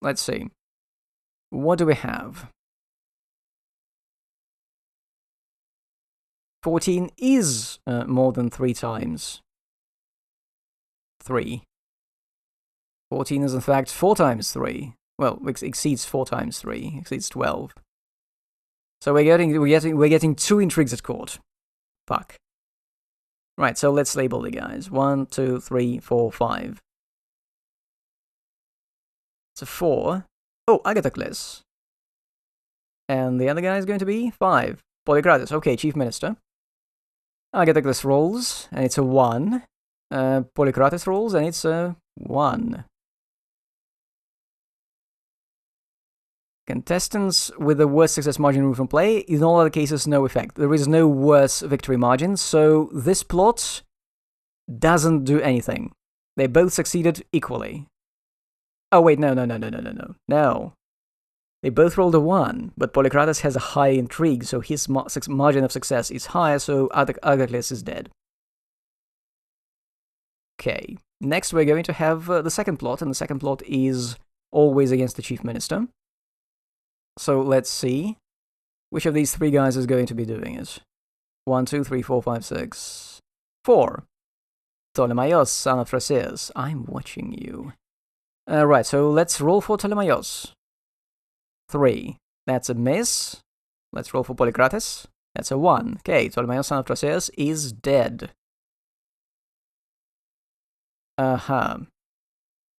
let's see. What do we have? 14 is more than 3 times 3. 14 is in fact 4 times 3. Well, exceeds 4 times 3, exceeds 12. So we're getting 2 intrigues at court. Fuck. Right, so let's label the guys. 1, 2, 3, 4, 5. So 4. Oh, Agathocles. And the other guy is going to be 5. Polycrates. Okay, Chief Minister. Agathocles rolls, and it's a 1. Polycrates rolls, and it's a 1. Contestants with the worst success margin removed from play, in all other cases, no effect. There is no worse victory margin, so this plot doesn't do anything. They both succeeded equally. Oh wait, no. No. They both rolled a 1, but Polycrates has a high intrigue, so his margin of success is higher, so Agathocles is dead. Okay, next we're going to have the second plot, and the second plot is always against the Chief Minister. So let's see which of these 3 guys is going to be doing it. 1, 2, 3, 4, 5, 6, 4. Ptolemaios, son of Thraseus. I'm watching you. Right, so let's roll for Ptolemaios. 3. That's a miss. Let's roll for Polycrates. That's a 1. Okay, Ptolemaios, son of Thraseus is dead.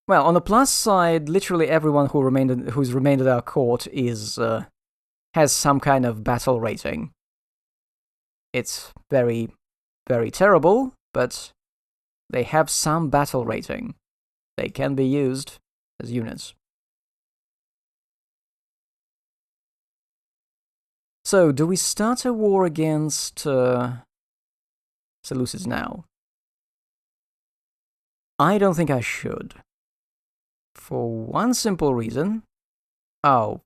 Well, on the plus side, literally everyone who's remained at our court is has some kind of battle rating. It's very, very terrible, but they have some battle rating. They can be used as units. So, do we start a war against Seleucids now? I don't think I should. For one simple reason. Oh,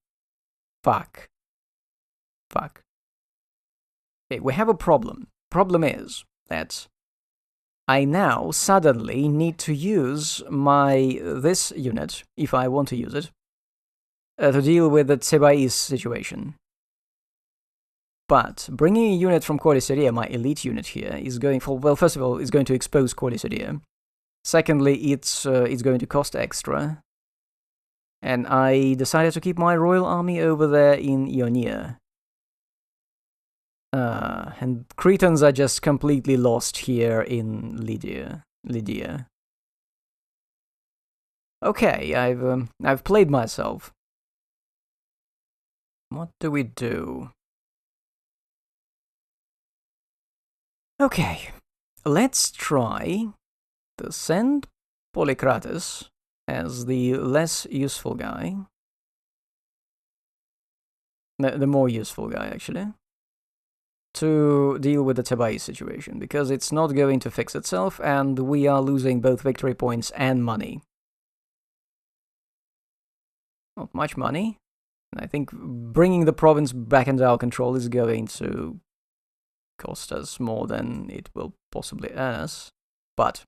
fuck. Okay, we have a problem. Problem is that I now suddenly need to use this unit, if I want to use it, to deal with the Thebais situation. But bringing a unit from Corycidia, my elite unit here, is going for, well, first of all, it's going to expose Corycidia. Secondly, it's going to cost extra. And I decided to keep my royal army over there in Ionia. And Cretans are just completely lost here in Lydia. Okay, I've played myself. What do we do? Okay, let's try to send Polycrates as the less useful guy. The more useful guy, actually. To deal with the Thebais situation, because it's not going to fix itself, and we are losing both victory points and money. Not much money. And I think bringing the province back under our control is going to cost us more than it will possibly earn us. But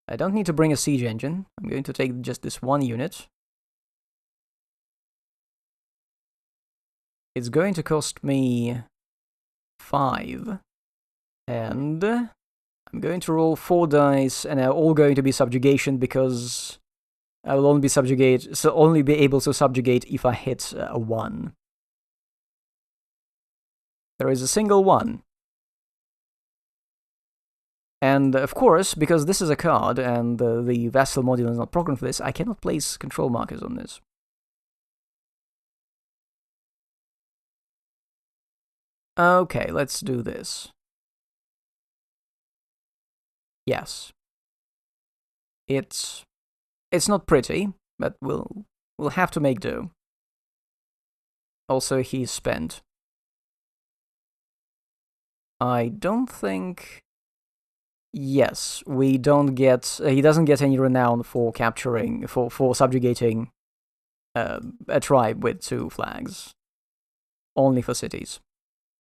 I don't need to bring a siege engine. I'm going to take just this 1 unit. It's going to cost me 5. And I'm going to roll 4 dice, and they're all going to be subjugation because I will only be able to subjugate if I hit a 1. There is a single 1. And of course, because this is a card and the vassal module is not programmed for this, I cannot place control markers on this. Okay, let's do this. Yes. It's not pretty, but we'll have to make do. Also, he's spent. I don't think... Yes, we don't get... he doesn't get any renown for capturing... for subjugating a tribe with 2 flags. Only for cities.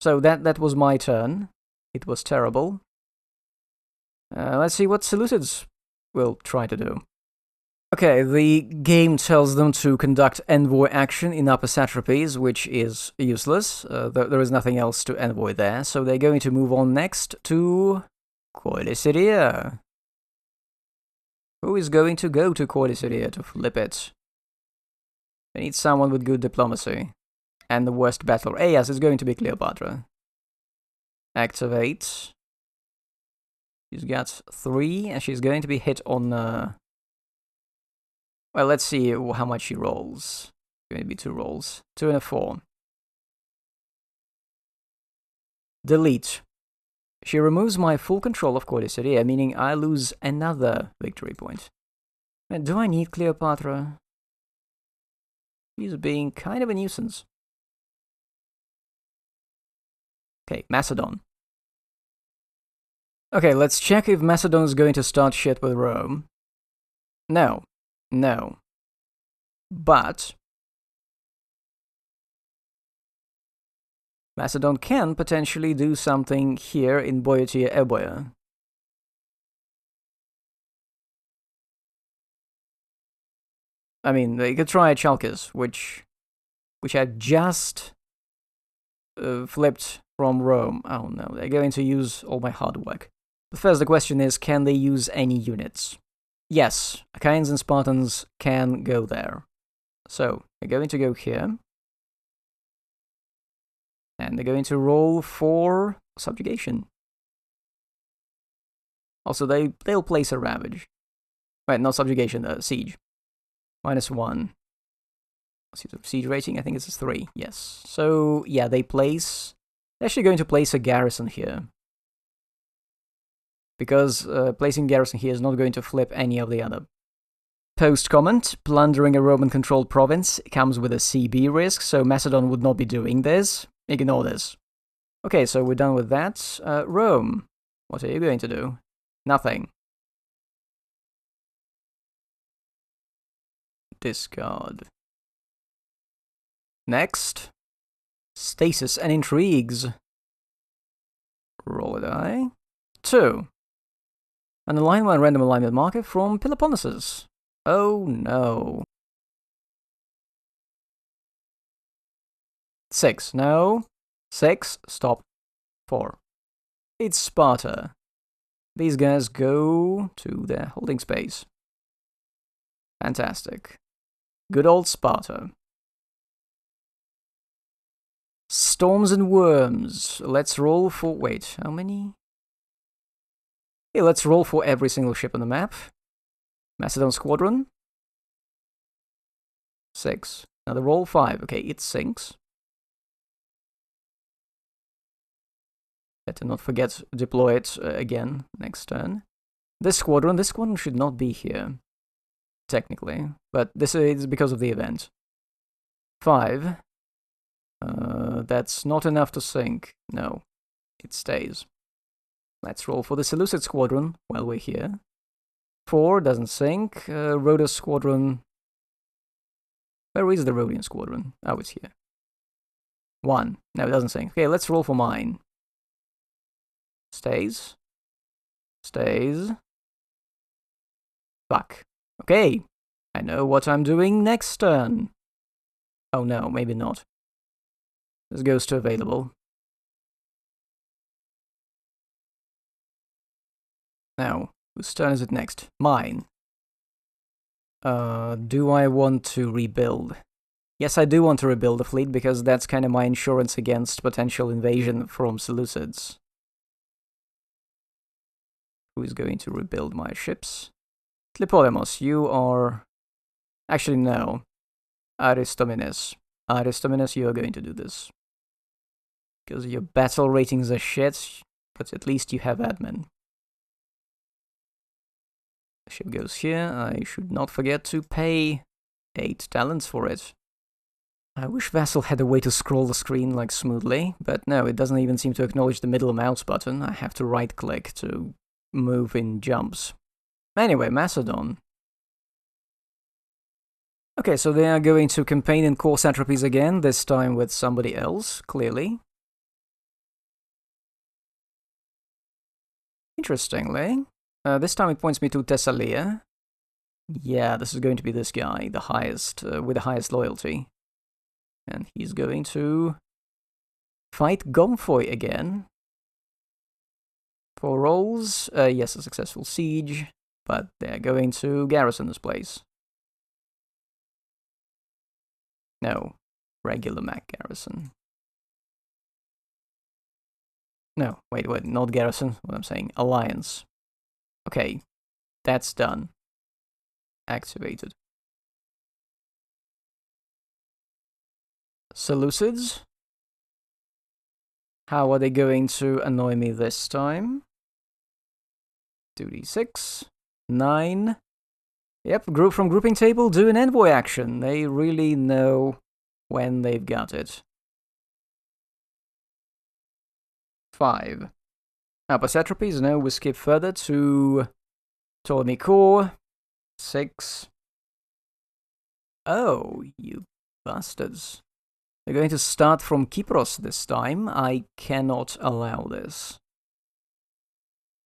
So that was my turn. It was terrible. Let's see what Seleucids will try to do. Okay, the game tells them to conduct envoy action in upper satrapies, which is useless. There is nothing else to envoy there, so they're going to move on next to Coilicidia. Who is going to go to Coilicidia to flip it? They need someone with good diplomacy. And the worst battler. Yes, it's going to be Cleopatra. Activate. She's got 3, and she's going to be hit on... Well, let's see how much she rolls. Maybe 2 rolls. 2 and a 4. Delete. She removes my full control of Coilicidia, meaning I lose another victory point. And do I need Cleopatra? She's being kind of a nuisance. Okay, Macedon. Okay, let's check if Macedon is going to start shit with Rome. No. No. But Macedon can potentially do something here in Boeotia Euboea. I mean, they could try Chalkis, which had just flipped from Rome. Oh no, they're going to use all my hard work. But first the question is, can they use any units? Yes, Achaeans and Spartans can go there. So, they're going to go here. And they're going to roll for subjugation. Also, they'll place a ravage. Wait, not subjugation, siege. -1. Siege rating, I think it's 3, yes. So, yeah, they're actually going to place a garrison here. Because placing garrison here is not going to flip any of the other. Post comment, plundering a Roman-controlled province comes with a CB risk, so Macedon would not be doing this. Ignore this. Okay, so we're done with that. Rome, what are you going to do? Nothing. Discard. Next. Stasis and intrigues. Roll a die. 2. An alignment random alignment marker from Peloponnesus. Oh no. 6. No. 6. Stop. 4. It's Sparta. These guys go to their holding space. Fantastic. Good old Sparta. Storms and worms. Let's roll for... Wait, how many? Okay, let's roll for every single ship on the map. Macedon Squadron. 6. Another roll, 5. Okay, it sinks. Better not forget to deploy it again next turn. This squadron should not be here. Technically. But this is because of the event. 5. That's not enough to sink. No, it stays. Let's roll for the Seleucid Squadron while we're here. 4 doesn't sink. Rhodes Squadron. Where is the Rhodian Squadron? Oh, it's here. 1. No, it doesn't sink. Okay, let's roll for mine. Stays. Stays. Fuck. Okay. I know what I'm doing next turn. Oh no, maybe not. This goes to available. Now, whose turn is it next? Mine. Do I want to rebuild? Yes, I do want to rebuild the fleet, because that's kind of my insurance against potential invasion from Seleucids. Who is going to rebuild my ships? Tlepolemus, you are... Actually, no. Aristomenes. Aristomenes, you are going to do this. Because your battle ratings are shit, but at least you have admin. The ship goes here. I should not forget to pay 8 talents for it. I wish Vassal had a way to scroll the screen like smoothly, but no, it doesn't even seem to acknowledge the middle mouse button. I have to right-click to move in jumps. Anyway, Macedon. Okay, so they are going to campaign in core satrapies again, this time with somebody else, clearly. Interestingly, this time it points me to Thessalia. Yeah, this is going to be this guy, the highest, with the highest loyalty. And he's going to fight Gomfoy again. 4 rolls. Yes, a successful siege, but they're going to garrison this place. No, regular Mac garrison. No, wait, not garrison, what I'm saying, alliance. Okay, that's done. Activated. Seleucids? How are they going to annoy me this time? 2d6. 9. Yep, group from grouping table, do an envoy action. They really know when they've got it. 5. Upper satrapies, no, we skip further to Ptolemy core. 6. Oh, you bastards. They're going to start from Kypros this time. I cannot allow this.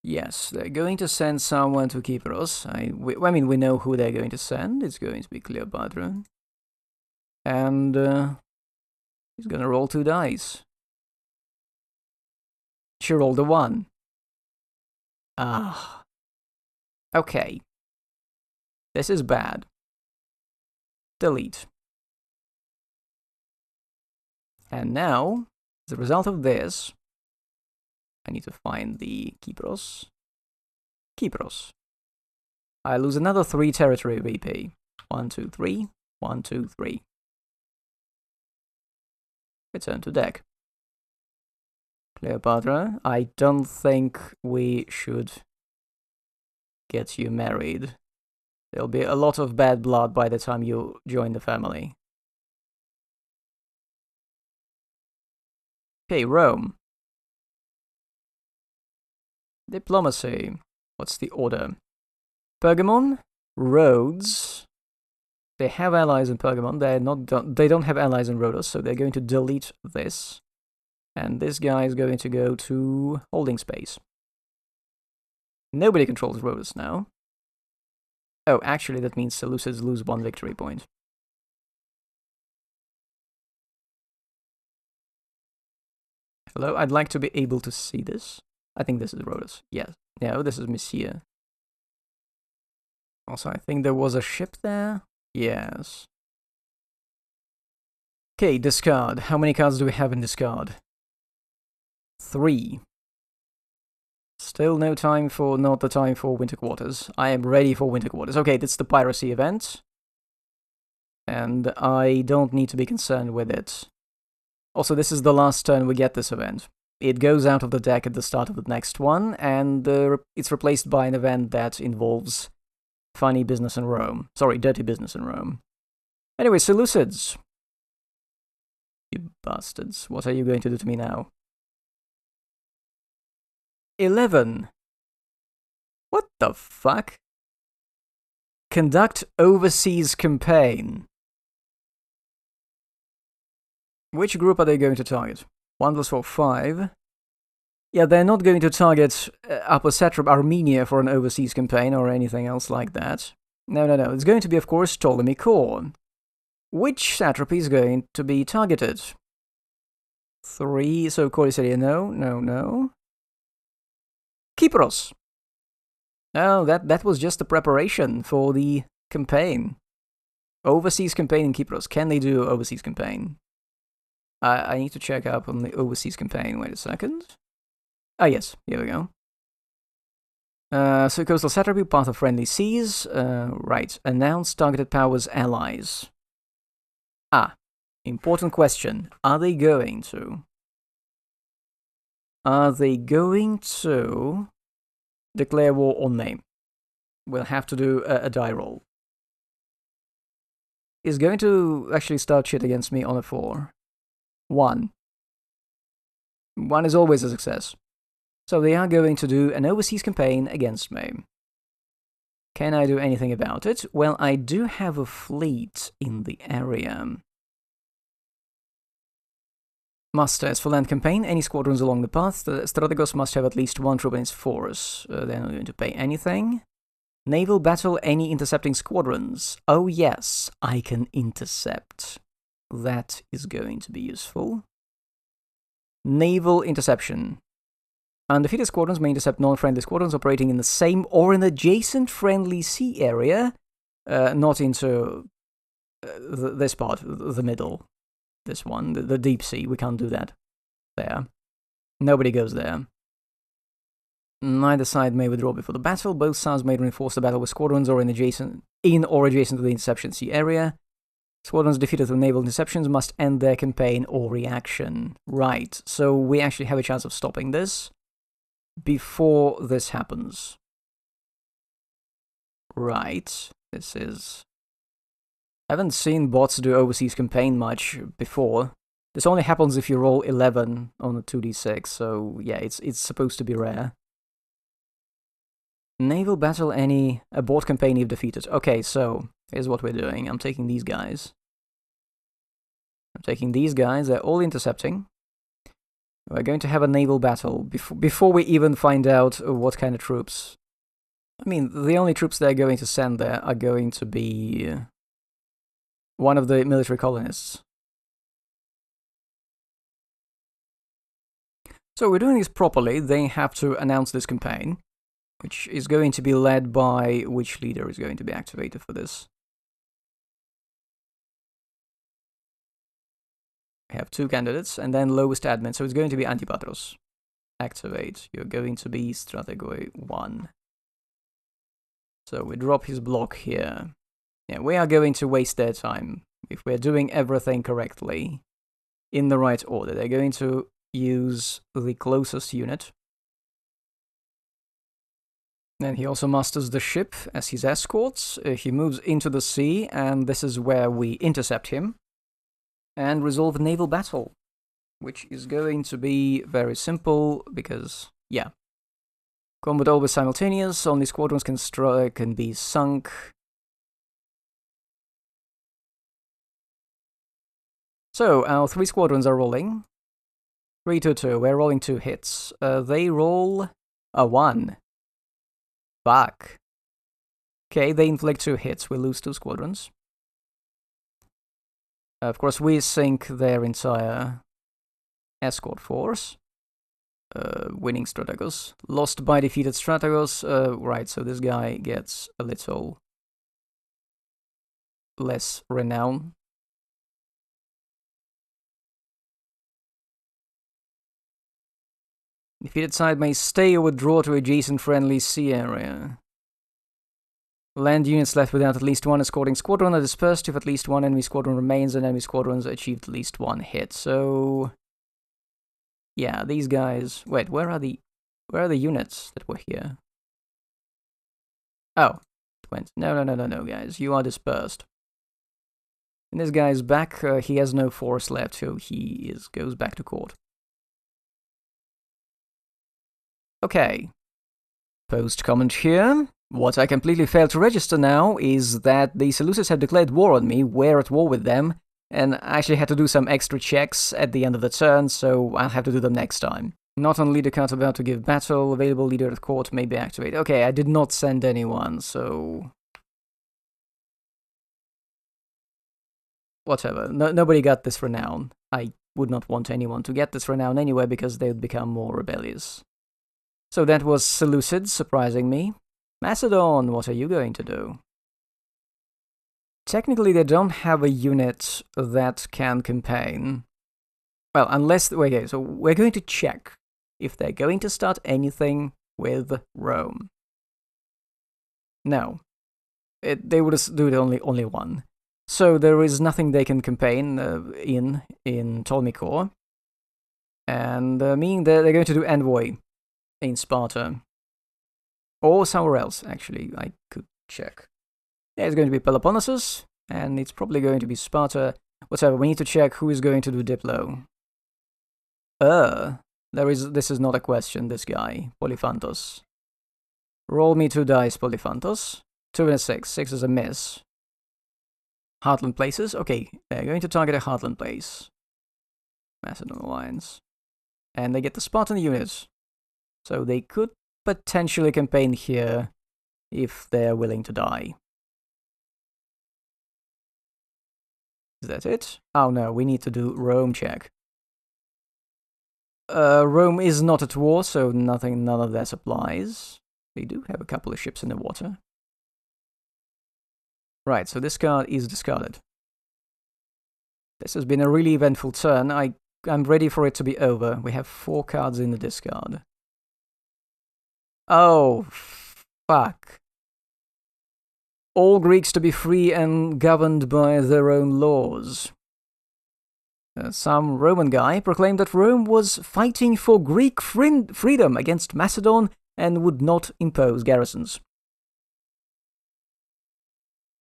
Yes, they're going to send someone to Kypros. I mean, we know who they're going to send. It's going to be Cleopatra. And he's going to roll 2 dice. She rolled a 1. Ah. Okay. This is bad. Delete. And now, as a result of this, I need to find the Kypros. Kypros. I lose another 3 territory VP. 1, 2, 3. 1, 2, 3. Return to deck. Cleopatra, I don't think we should get you married. There'll be a lot of bad blood by the time you join the family. Okay, Rome. Diplomacy. What's the order? Pergamon, Rhodes. They have allies in Pergamon. They don't have allies in Rhodos, so they're going to delete this. And this guy is going to go to holding space. Nobody controls Rhodos now. Oh, actually, that means Seleucids lose 1 victory point. Hello, I'd like to be able to see this. I think this is Rhodos. Yes. No, this is Mysia. Also, I think there was a ship there. Yes. Okay, discard. How many cards do we have in discard? 3. Still not the time for Winter Quarters. I am ready for Winter Quarters. Okay, that's the piracy event. And I don't need to be concerned with it. Also, this is the last turn we get this event. It goes out of the deck at the start of the next one, and it's replaced by an event that involves funny business in Rome. Sorry, dirty business in Rome. Anyway, Seleucids. You bastards. What are you going to do to me now? 11. What the fuck? Conduct overseas campaign. Which group are they going to target? 1 + 4, 5. Yeah, they're not going to target Upper Satrap Armenia for an overseas campaign or anything else like that. No. It's going to be, of course, Ptolemy core. Which satrapy is going to be targeted? 3, so Corycidia, no. Kypros. Oh, that was just the preparation for the campaign. Overseas campaign in Kypros. Can they do overseas campaign? I need to check up on the overseas campaign. Wait a second. Ah, yes. Here we go. So coastal satrapy, path of friendly seas. Right. Announce targeted powers allies. Ah, important question. Are they going to declare war on me? We'll have to do a die roll. Is going to actually start shit against me on a 4. 1. 1 is always a success. So they are going to do an overseas campaign against me. Can I do anything about it? Well, I do have a fleet in the area. Masters for land campaign. Any squadrons along the path. The Strategos must have at least 1 troop in its force. They're not going to pay anything. Naval battle any intercepting squadrons. Oh yes, I can intercept. That is going to be useful. Naval interception. Undefeated squadrons may intercept non-friendly squadrons operating in the same or an adjacent friendly sea area, not into this part, the middle. This one, the deep sea. We can't do that there. Nobody goes there. Neither side may withdraw before the battle. Both sides may reinforce the battle with squadrons or in or adjacent to the interception sea area. Squadrons defeated through naval interceptions must end their campaign or reaction. Right, so we actually have a chance of stopping this before this happens. Right, this is... I haven't seen bots do overseas campaign much before. This only happens if you roll 11 on a 2d6, so yeah, it's supposed to be rare. Naval battle any abort campaign if defeated. Okay, so here's what we're doing. I'm taking these guys. They're all intercepting. We're going to have a naval battle before we even find out what kind of troops. I mean, the only troops they're going to send there are going to be one of the military colonists. So we're doing this properly. They have to announce this campaign, which is going to be led by which leader is going to be activated for this. We have two candidates, and then lowest admin, so it's going to be Antipatros. Activate. You're going to be Strategoi 1. So we drop his block here. Yeah, we are going to waste their time if we're doing everything correctly, in the right order. They're going to use the closest unit. Then he also masters the ship as his escorts. He moves into the sea, and this is where we intercept him and resolve a naval battle, which is going to be very simple because, yeah, combat always simultaneous. Only squadrons can be sunk. So our 3 squadrons are rolling. 3 to 2. We're rolling 2 hits. They roll a 1. Fuck. Okay, they inflict 2 hits. We lose 2 squadrons. Of course, we sink their entire escort force. Winning Strategos. Lost by defeated Strategos. Right, so this guy gets a little less renown. Defeated side may stay or withdraw to adjacent friendly sea area. Land units left without at least one escorting squadron are dispersed if at least one enemy squadron remains and enemy squadrons achieved at least 1 hit. So, yeah, these guys... Wait, where are the units that were here? Oh, it went. No, guys. You are dispersed. And this guy's back. He has no force left, so he goes back to court. Okay. Post comment here. What I completely failed to register now is that the Seleucids have declared war on me, we're at war with them, and I actually had to do some extra checks at the end of the turn, so I'll have to do them next time. Not on leader card about to give battle, available leader at court may be activated. Okay, I did not send anyone, so... whatever. Nobody got this renown. I would not want anyone to get this renown anyway, because they would become more rebellious. So that was Seleucids, surprising me. Macedon, what are you going to do? Technically, they don't have a unit that can campaign. Well, unless... okay, so we're going to check if they're going to start anything with Rome. No. They would do it only one. So there is nothing they can campaign in Ptolemy core. And meaning they're going to do envoy in Sparta. Or somewhere else, actually. I could check. Yeah, it's going to be Peloponnesus, and it's probably going to be Sparta. Whatever, we need to check who is going to do Diplo. This is not a question, this guy. Polyphantos. Roll me 2 dice, Polyphantos. 2 and a 6. 6 is a miss. Heartland places? Okay, they're going to target a Heartland place. Macedon Alliance. And they get the Spartan units. So they could potentially campaign here if they're willing to die. Is that it? Oh no, we need to do Rome check. Rome is not at war, so none of that applies. They do have a couple of ships in the water. Right, so this card is discarded. This has been a really eventful turn. I'm ready for it to be over. We have 4 cards in the discard. Oh, fuck. All Greeks to be free and governed by their own laws. Some Roman guy proclaimed that Rome was fighting for Greek freedom against Macedon and would not impose garrisons.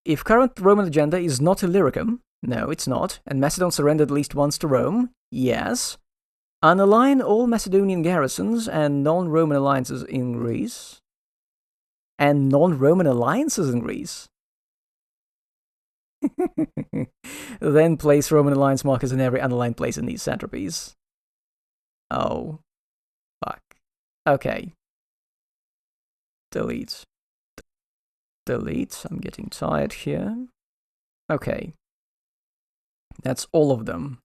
If current Roman agenda is not Illyricum, no, it's not, and Macedon surrendered at least once to Rome, yes, unalign all Macedonian garrisons and non-Roman alliances in Greece. And non-Roman alliances in Greece? Then place Roman alliance markers in every unaligned place in these centropies. Oh. Fuck. Okay. Delete. Delete. I'm getting tired here. Okay. That's all of them.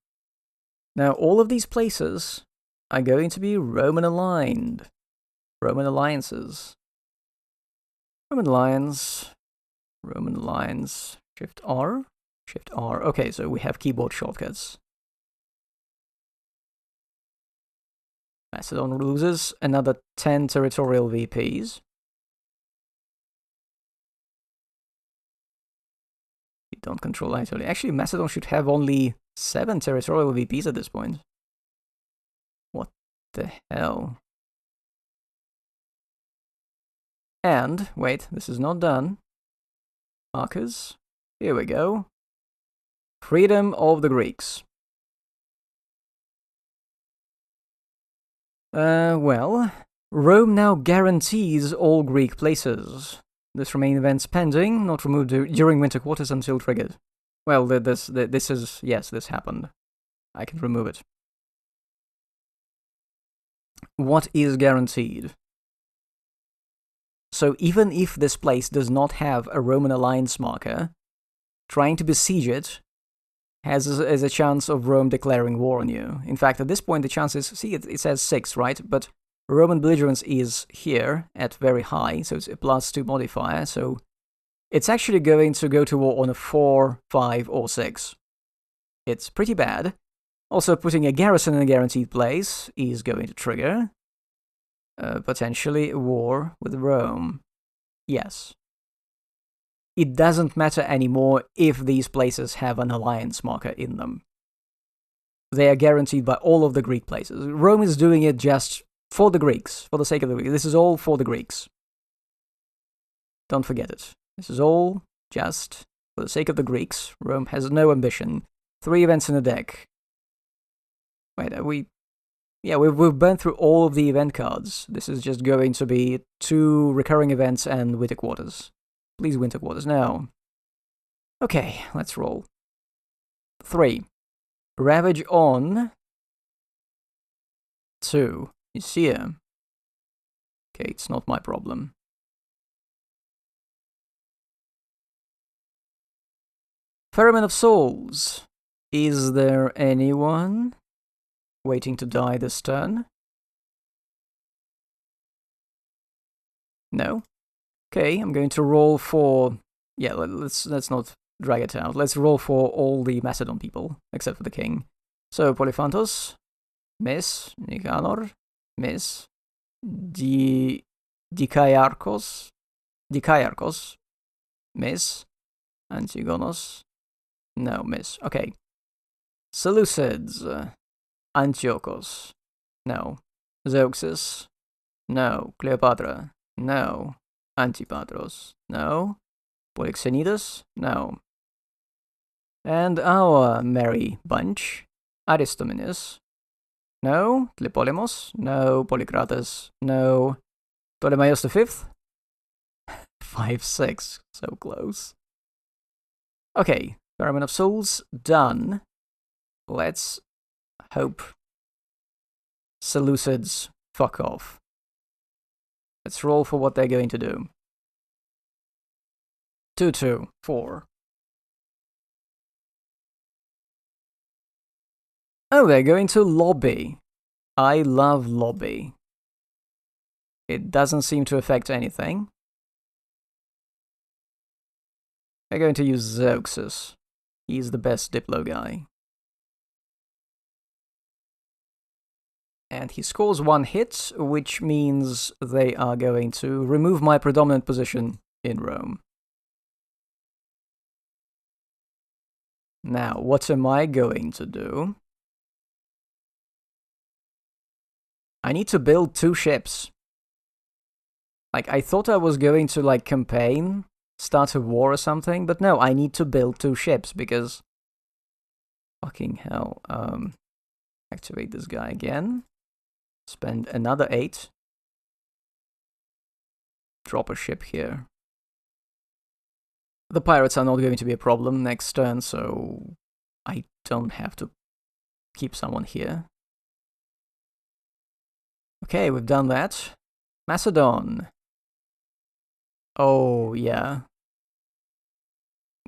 Now, all of these places are going to be Roman aligned. Roman alliances. Roman alliance. Roman alliance. Shift R. Shift R. Okay, so we have keyboard shortcuts. Macedon loses another 10 territorial VPs. We don't control Italy. Actually, Macedon should have only 7 territorial VPs at this point. What the hell? And, wait, this is not done. Markers. Here we go. Freedom of the Greeks. Well, Rome now guarantees all Greek places. This remain events pending, not removed during winter quarters until triggered. Well, this is, yes, this happened. I can remove it. What is guaranteed? So even if this place does not have a Roman alliance marker, trying to besiege it has a chance of Rome declaring war on you. In fact, at this point, the chances, see, it says 6, right? But Roman belligerence is here at very high, so it's a +2 modifier, so it's actually going to go to war on a 4, 5, or 6. It's pretty bad. Also, putting a garrison in a guaranteed place is going to trigger potentially a war with Rome. Yes. It doesn't matter anymore if these places have an alliance marker in them. They are guaranteed by all of the Greek places. Rome is doing it just for the Greeks, for the sake of the Greeks. This is all for the Greeks. Don't forget it. This is all just for the sake of the Greeks. Rome has no ambition. 3 events in the deck. Wait, we've burned through all of the event cards. This is just going to be 2 recurring events and winter quarters. Please, winter quarters now. Okay, let's roll. 3. Ravage on 2. Nicaea. Okay, it's not my problem. Ferryman of Souls. Is there anyone waiting to die this turn? No? Okay, I'm going to roll for... Yeah, let's not drag it out. Let's roll for all the Macedon people, except for the king. So, Polyphantos, miss. Nicanor, miss. Dikaiarchos, miss. Antigonos, no, miss. Okay. Seleucids, Antiochos, no. Zeuxis, no. Cleopatra, no. Antipatros, no. Polixenidas, no. And our merry bunch, Aristomenes, no. Tlepolemus, no. Polycrates, no. Ptolemaios V, 5-6, so close. Okay, Ferryman of Souls, done. Let's hope Seleucids fuck off. Let's roll for what they're going to do. 2-2, 4. Oh, they're going to lobby. I love lobby. It doesn't seem to affect anything. They're going to use Zeuxis. He's the best Diplo guy. And he scores 1 hit, which means they are going to remove my predominant position in Rome. Now, what am I going to do? I need to build 2 ships. Like, I thought I was going to, like, campaign, start a war or something, but no, I need to build 2 ships, because... Fucking hell. Activate this guy again. Spend another 8. Drop a ship here. The pirates are not going to be a problem next turn, so I don't have to keep someone here. Okay, we've done that. Macedon. Oh, yeah.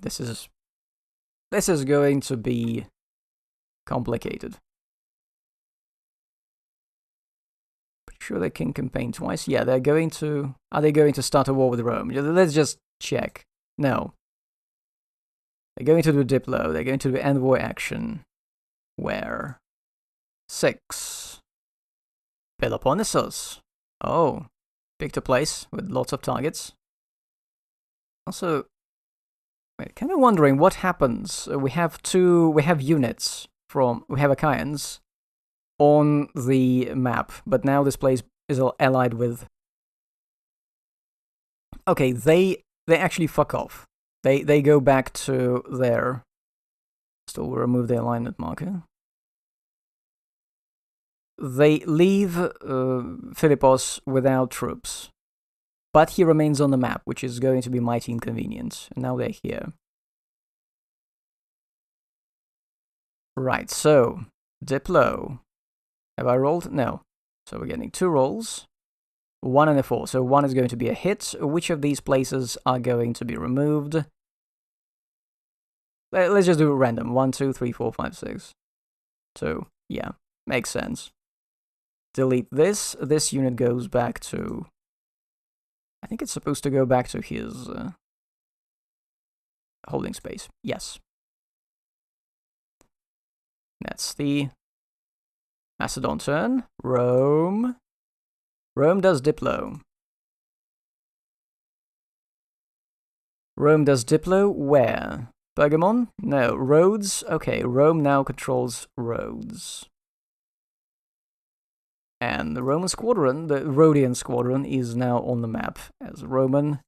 This is going to be complicated. Pretty sure they can campaign twice. Yeah, they're going to... Are they going to start a war with Rome? Let's just check. No. They're going to do Diplo. They're going to do envoy action. Where? 6. Peloponnesos. Oh. Picked a place with lots of targets. Also, wait, kind of wondering what happens. We have units from... We have Achaeans on the map, but now this place is allied with... Okay, they actually fuck off. They go back to their... Still remove the alignment marker. They leave Philippos without troops. But he remains on the map, which is going to be mighty inconvenient. And now they're here. Right, so... Diplo. Have I rolled? No. So we're getting 2 rolls. 1 and a 4. So 1 is going to be a hit. Which of these places are going to be removed? Let's just do it random. 1, 2, 3, 4, 5, 6. 2. Yeah, makes sense. Delete this. This unit goes back to... I think it's supposed to go back to his holding space. Yes. That's the Macedon turn. Rome. Rome does Diplo. Rome does Diplo where? Pergamon? No. Rhodes? Okay, Rome now controls Rhodes. And the Roman squadron, the Rhodian squadron, is now on the map as Roman.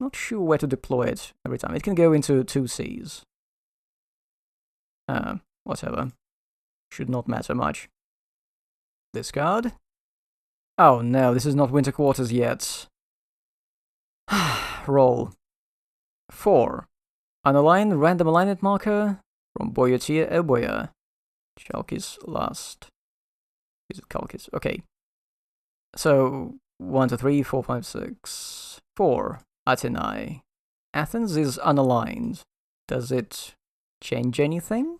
Not sure where to deploy it every time. It can go into 2 seas. Whatever. Should not matter much. Discard. Oh no, this is not Winter Quarters yet. Roll. 4. Unalign random alignment marker from Boyartia Elboya. Chalkis last. Is it Chalkis? Okay. So 1, 2, 3, 4, 5, 6. 4. Atenai. Athens is unaligned. Does it change anything?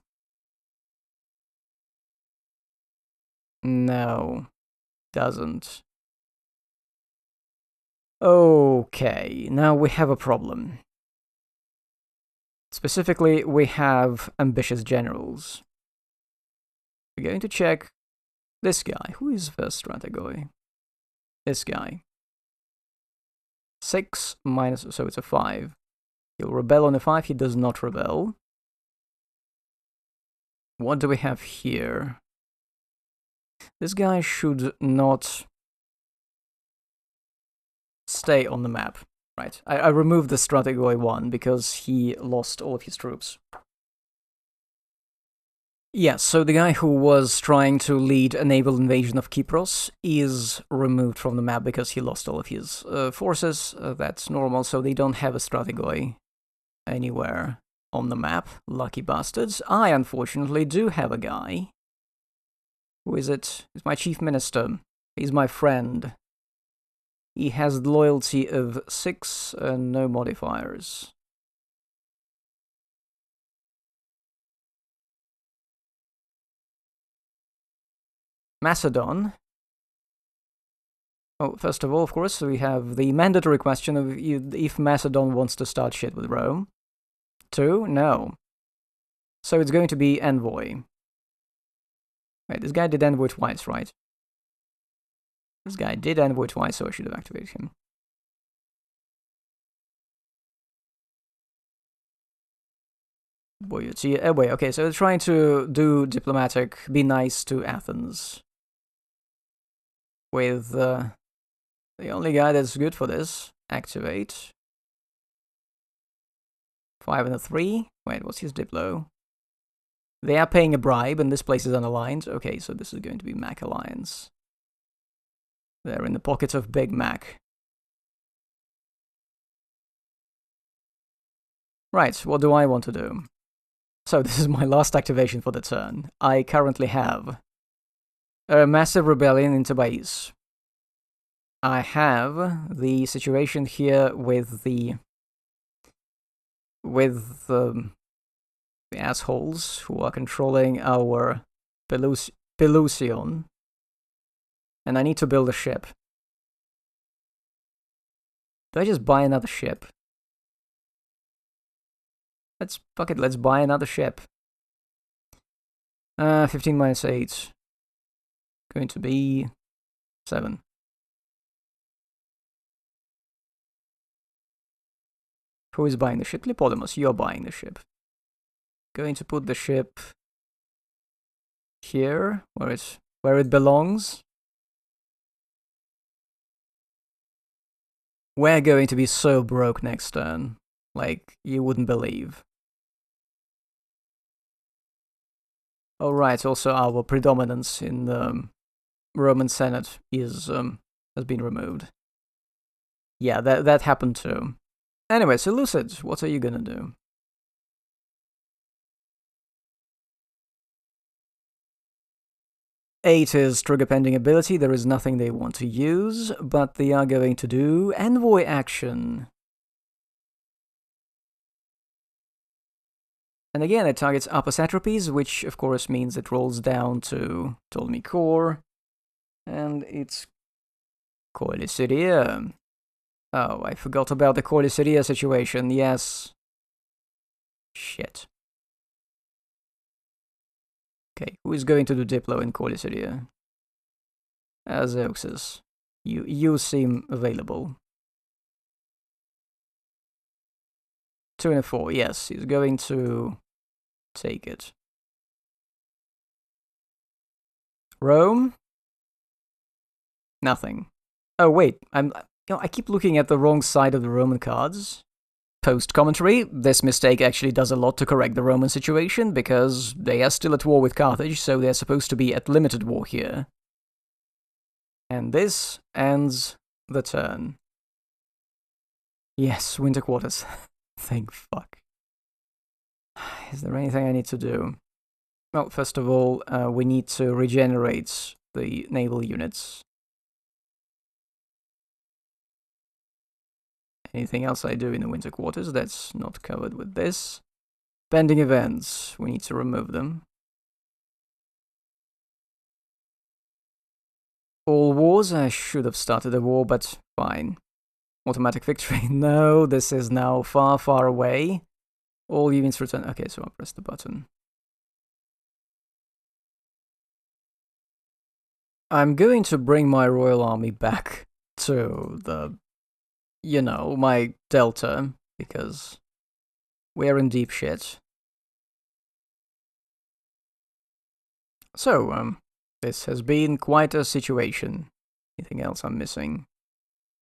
No. Doesn't. Okay, now we have a problem. Specifically, we have ambitious generals. We're going to check this guy. Who is first strategoy? This guy. 6 minus, so it's a 5. He'll rebel on a 5, he does not rebel. What do we have here? This guy should not stay on the map, right? I removed the strategoi 1 because he lost all of his troops. Yes, so the guy who was trying to lead a naval invasion of Kypros is removed from the map because he lost all of his forces. That's normal, so they don't have a strategoi anywhere on the map. Lucky bastards. I, unfortunately, do have a guy. Who is it? He's my chief minister. He's my friend. He has the loyalty of 6 and no modifiers. Macedon. Oh, first of all, of course, we have the mandatory question of if Macedon wants to start shit with Rome. 2, no. So it's going to be envoy. Wait, this guy did envoy twice, right? This guy did envoy twice, so I should have activated him. Wait, okay, so they're trying to do diplomatic, be nice to Athens. With the only guy that's good for this, activate. 5 and a 3. Wait, what's his diplo? They are paying a bribe, and this place is unaligned. Okay, so this is going to be Mac Alliance. They're in the pocket of Big Mac. Right, what do I want to do? So this is my last activation for the turn. I currently have a massive rebellion in Thebais. I have the situation here with the assholes who are controlling our Pelusion. And I need to build a ship. Do I just buy another ship? Fuck it, let's buy another ship. 15 minus 8. Going to be 7. Who is buying the ship? Ptolemaios, you're buying the ship. Going to put the ship here, where it belongs. We're going to be so broke next turn, like you wouldn't believe. Oh right, also our predominance in the Roman Senate is has been removed. Yeah, that happened too. Anyway, so Lucid, what are you gonna do? Eight is trigger pending ability. There is nothing they want to use, but they are going to do envoy action. And again, it targets upper satrapies, which of course means it rolls down to Ptolemy core. And it's Coelicydia. Oh, I forgot about the Coelicydia situation, yes. Shit. Okay, who is going to do Diplo in Coelicydia? Zeuxis. You seem available. 2 and a 4, yes, he's going to take it. Rome? Nothing. Oh wait, I keep looking at the wrong side of the Roman cards. Post-commentary, this mistake actually does a lot to correct the Roman situation, because they are still at war with Carthage, so they're supposed to be at limited war here. And this ends the turn. Yes, winter quarters. Thank fuck. Is there anything I need to do? Well, first of all, we need to regenerate the naval units. Anything else I do in the winter quarters that's not covered with this? Pending events, we need to remove them. All wars, I should have started a war, but fine. Automatic victory, no, this is now far, far away. All units return, okay, so I'll press the button. I'm going to bring my royal army back to the, you know, my delta, because we're in deep shit. So, this has been quite a situation. Anything else I'm missing?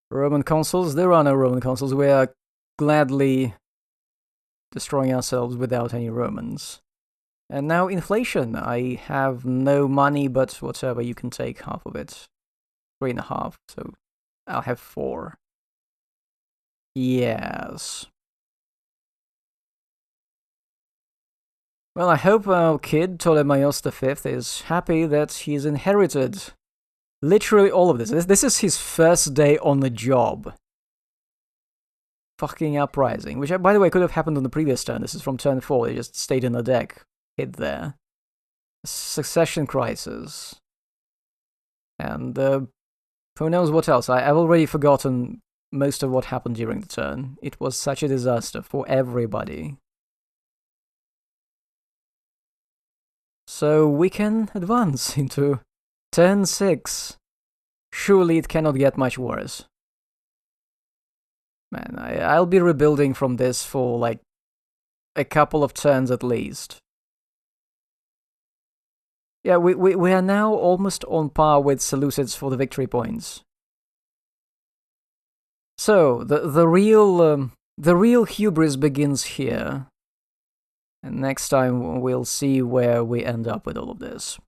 Roman consuls? There are no Roman consuls. We are gladly destroying ourselves without any Romans. And now inflation. I have no money, but whatever, you can take half of it. 3.5, so I'll have 4. Yes. Well, I hope our kid, Ptolemaios V, is happy that he's inherited literally all of this. This is his first day on the job. Fucking uprising, which, by the way, could have happened on the previous turn. This is from turn 4, they just stayed in the deck. Hid there. Succession crisis. And who knows what else. I've already forgotten most of what happened during the turn. It was such a disaster for everybody. So we can advance into turn 6. Surely it cannot get much worse. Man, I'll be rebuilding from this for like a couple of turns at least. Yeah, we are now almost on par with Seleucids for the victory points. So the real hubris begins here. And next time we'll see where we end up with all of this.